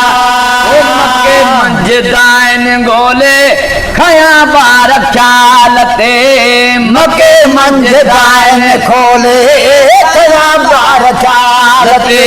मके मंजदाइन गोले खया बार ख्यालते मके मंजदाइन खोले खया बार ख्यालते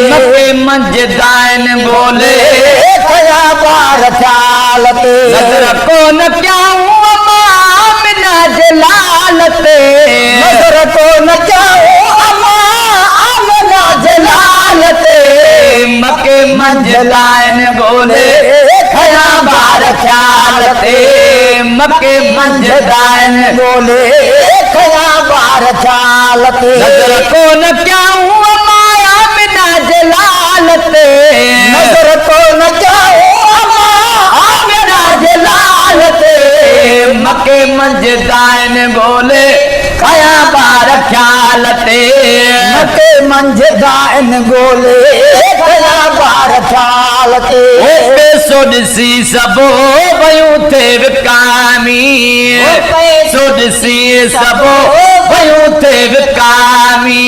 मके मंजदाइन गोले खया बार ख्यालते नजर को न क्या मिना जलालते नजर को न क्या मिना जलालते मके मंजदाइन गोले खया बार ख्यालते मके मंजदाइन बोले खया बार ख्यालते नजर को न क्या माया मिना जलालते नजर को न क्या मिना जलालते मके मंजदाइन बोले खया बार ख्यालते मके मंजदाइन बोले खया बार ख्यालते सोडसी सबो भयूं थे विकामी सोडसी सबो भयूं थे विकामी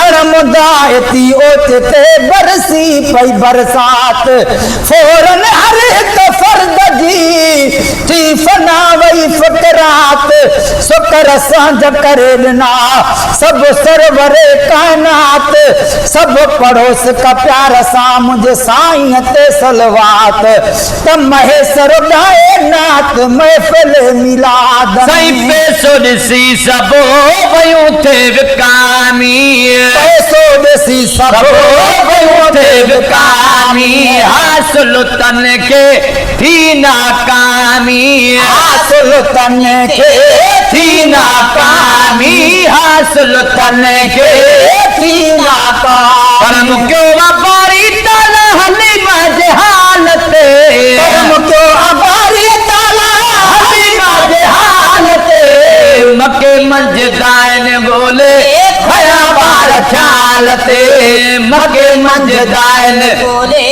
अड़मुदायती ओचते बरसी पई बरसात फौरन हर एक फर्द जी थी फना वई फकरात शुक्र सांझ करे ना सब सरवरे कायनात सब पड़ोस का प्यार सा मुझे साईं ते सलवात त महेश्वर गाए नात महफिल मिलाद सही पे सोडसी सबो भयूं थे विकामी पैसो देसी सबो भयूं थे विकामी हासिल तन के थी नाकामी हासिल तन के थी नाकामी हासिल तन के थी नाकामी परम क्यों व्यापारी ताला हली बाजे हालते परम क्यों अबारी ताला हली बाजे हालते मके मंजदाइन बोले खया बार ख्यालते मके मंजदाइन बोले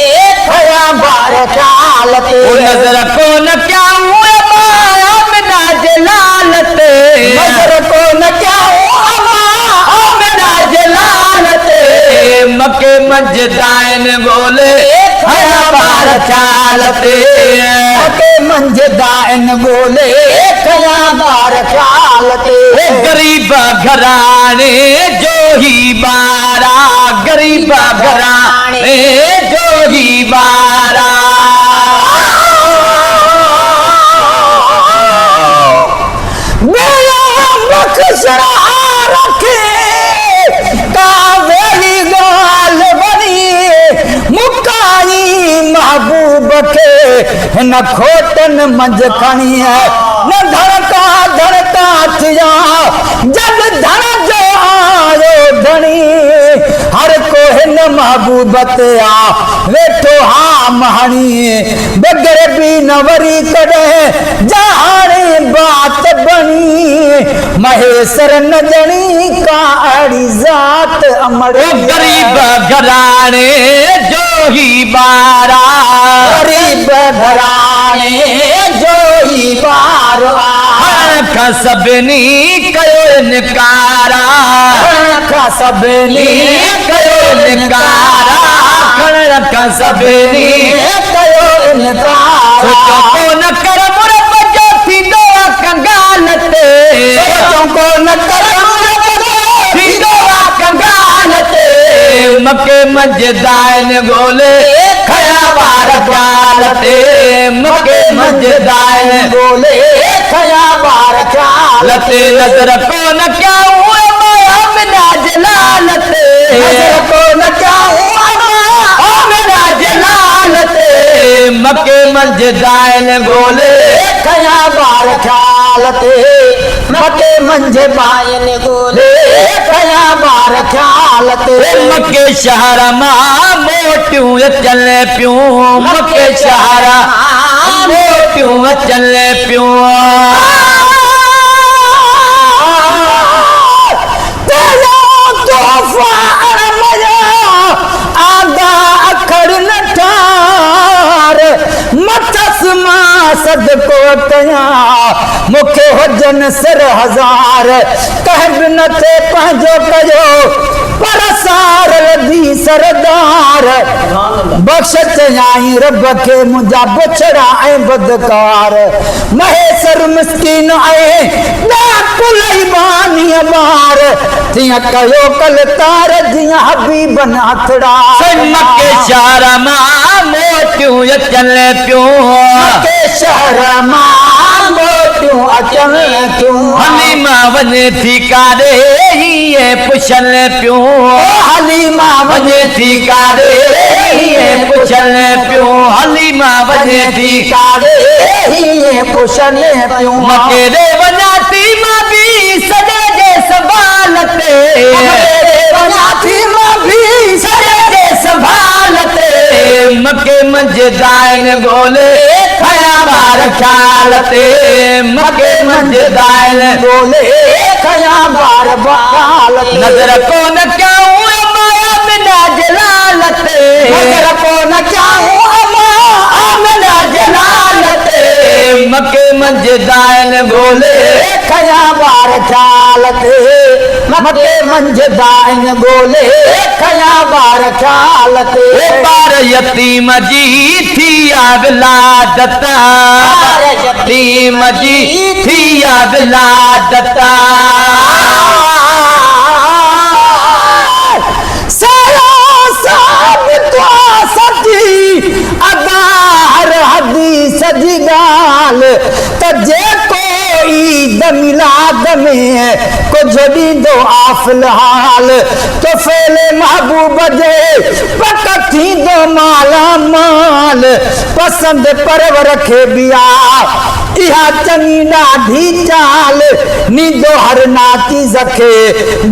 खया बार ख्यालते नजर को न क्या हुए माया मिना जलालते नजर को न क्या मिना जलालते मके मंजदाइन बोले खया बार ख्यालते मके मंजदाइन बोले खया बार ख्यालते गरीब घराने जो ही बारा गरीब घराने जो ही बारा मेरा बख्शरा रखे कावेरी गाल बनी मुकाई महबूब के न खोटन मंज खणी है न धड़का धड़का थिया जब धड़ जो आयो धनी हर को हिन महबूबत आ वेठो हा महणी बगैर भी न वरी कॾे जाने बात बनी महेश्वर न जणी का अड़ी जात अमर गरीब घराने जो ही बारा गरीब घराने जो ही बारा सभिनी कयो निकारा सभिनी कयो निकारा खण सभिनी कयो इनकार न कर मुर बजो थींदो कंगालते को न कर थींदो कंगालते मके मंजदाइन गोले खया बार ख्यालते मके मंजदाइन बोले खया बार लते नजर को न क्या हुए माया मिना जलालते नजर को न क्या मिना जलालते मके मंजदाइन गोले खया बार ख्यालते मके मंजे बायन गोले खया बार ख्यालते मके शहर मां मोटियूं चले पियूं मके शहर मोटियूं चले पियूं तेरा तोहफा अरमया आदा सदको कया मुखे हुजन सिर हजार कह बिन थे पंहिंजो कयो पर सार लधी सरदार बख्श चयाई रब के मुंहिंजा बुछड़ा ऐं बदकार महेसर मिसकीन ऐं पुलई बानी बार तीअं कयो कल तार जीअं हबीबन हथड़ा मके शहर मां मोटियूं अचनि पियूं मके शहर मां मोटियूं अचनि पियूं हलीमा वञे थी काॾे हीअं पुछनि पियूं हलीमा वञे थी काॾे हीअं पुछनि पियूं हलीमा वञे थी काॾे हीअं पुछनि पियूं मके ॾे वञा थी मां बि सॼे जे संभाल ते वञा थी मां बि सॼे जे संभाल ते मके मंझदाइन ॻोल्हे खया ॿार ख़्याल ते मके मंझदाइन ॻोल्हे खया ॿार ख़्याल ते नज़र कोन कयूं माया बिना जलाल ते नज़र कोन कयूं बिना जलाल ते मके मंझदाइन ॻोल्हे खया ॿार ख़्याल ते मके मंझदाइन ॻोल्हे खया ॿार ख़्याल ते ॿार यतीम जी थी विलादत यतीम जी थी विलादत सारा साबित सची अदार हदीस जी ॻाल्हि त जेको ईद मिलाद में कुझु ॾींदो आहे फ़िलहाल तो फेले महबूब जे पक थींदो माला माल पसंद परवर खे बिया इहा चङी ॾाढी चाल नींदो हर नाचीज़ खे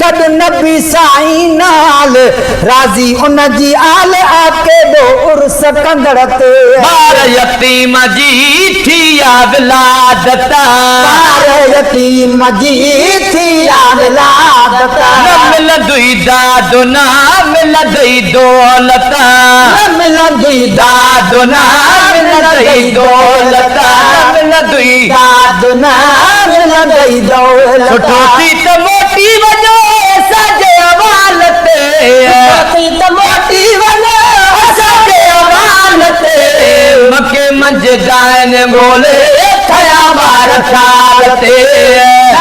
गॾु नबी साईं नाल राज़ी उन जी आल आकेॾो उर्स कंदड़ ते ॿार यतीम जी थी विलादत ॿार यतीम जी थी विलादत न मिलंदुई दादो न मिलंदुई दौलत न मिलंदी दादो न मिलंदुई दौलत मिलंदुई दादु न मिलंदी दौलत सुठो थी त मोटी वञो सॼे अवाल ते थी त मोटी वञे सॼे अवाल ते मके मंझदाइन ॻोल्हे खया ॿार ख़्याल ते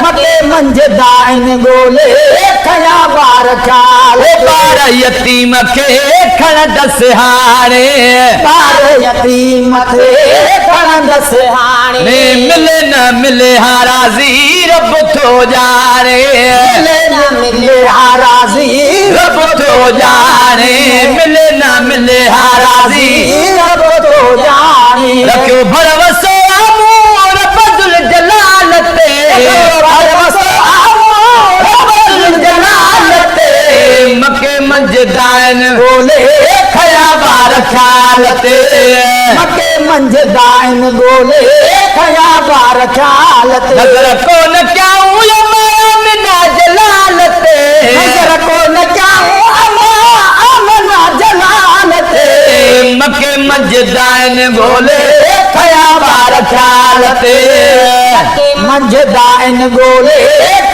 मके मंझदाइन ॻोल्हे खया ॿार ख़्याल ॿार यतीम खे खणंदसि हाणे ॿार यतीम खे खणंदसि हाणे मिले न मिले हाराज़ी रब थो ॼाणे मिले न मिले हाराज़ी रब थो ॼाणे मिले न मिले हाराज़ी रब थो ॼाणे रखियो भरवसो आमूर बदुल जलाल ते बदुल जलाल ते मके मंझदाइन ॻोल्हे खया ॿार ख़्याल ते मके मंझदाइन ॻोल्हे खया ॿार ख़्याल ते नज़र कोन कयूं माया बिना जलाल ते नज़र कोन कयूं अमना जलाल ते मके मंझदाइन ॻोल्हे खया ॿार ख़्याल ते मंझदाइन ॻोल्हे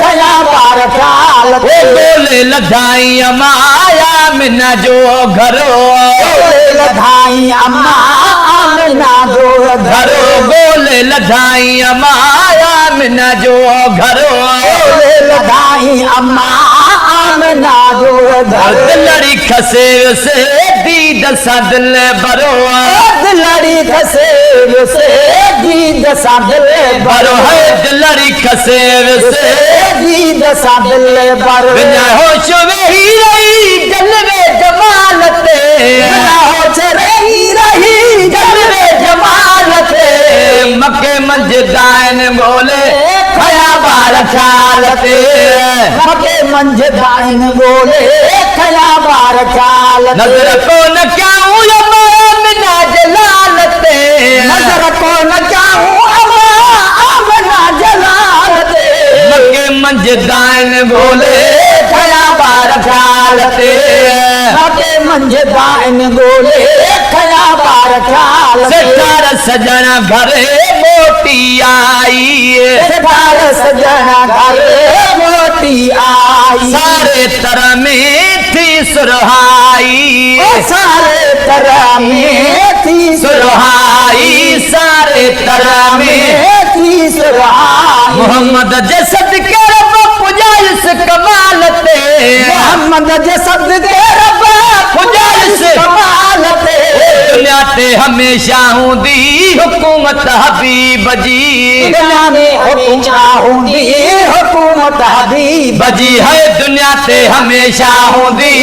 खया ॿार ख़्याल ते ॻोल्हे लधाई माया मिना जो घरो ॻोल्हे लधाई अम्मा आमिना जो घरो ॻोल्हे लधाई माया मिना जो घरो ॻोल्हे लधाई अम्मा आमिना जो दिलड़ी खसे से दीद सां दिल भरो दिलड़ी खसे से दीद सां दिल भरो है दिलड़ी खसे से दीद सां दिल भरो बिना होश वेही रही जलवे जमाल ते बिना होश रही जलवे जमाल ते मके मंझदाइन ॻोल्हे खया ॿार ख़्याल ते मके मंझदाइन ॻोल्हे खया ॿार ख़्याल ते नज़र कोन कयूं माया बिना जलाल ते नज़र कोन कयूं आमिना जलाल ते मके मंझदाइन ॻोल्हे खया बार ख्याल ते नाके मंझे दाइन गोले खया बार ख्याल ते सितार सजना घरे मोटी आई सितार सजना घरे मोटी आई सारे तरह में थी सुरहाई सारे तरह में थी सुरहाई सारे तरह में थी सुरहाई मोहम्मद जसद के रब पुजाइस कमाल ते मोहम्मद जसद के रब पुजाइस कमाल ते दुनिया ते हमेशा हूंदी हुकूमत हबीब जी दुनिया में हमेशा हूंदी हुकूमत हबीब बजी है दुनिया ते हमेशा हूंदी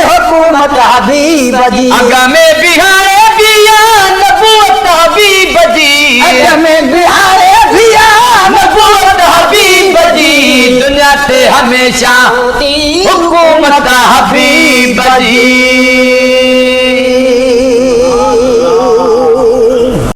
हुकूमत हबीब जी अग में बिहारे बिया नबूवत हबीब जी अग में बिहारे भिया नबूवत हबीब जी दुनिया ते हमेशा हुकूमत हबीब जी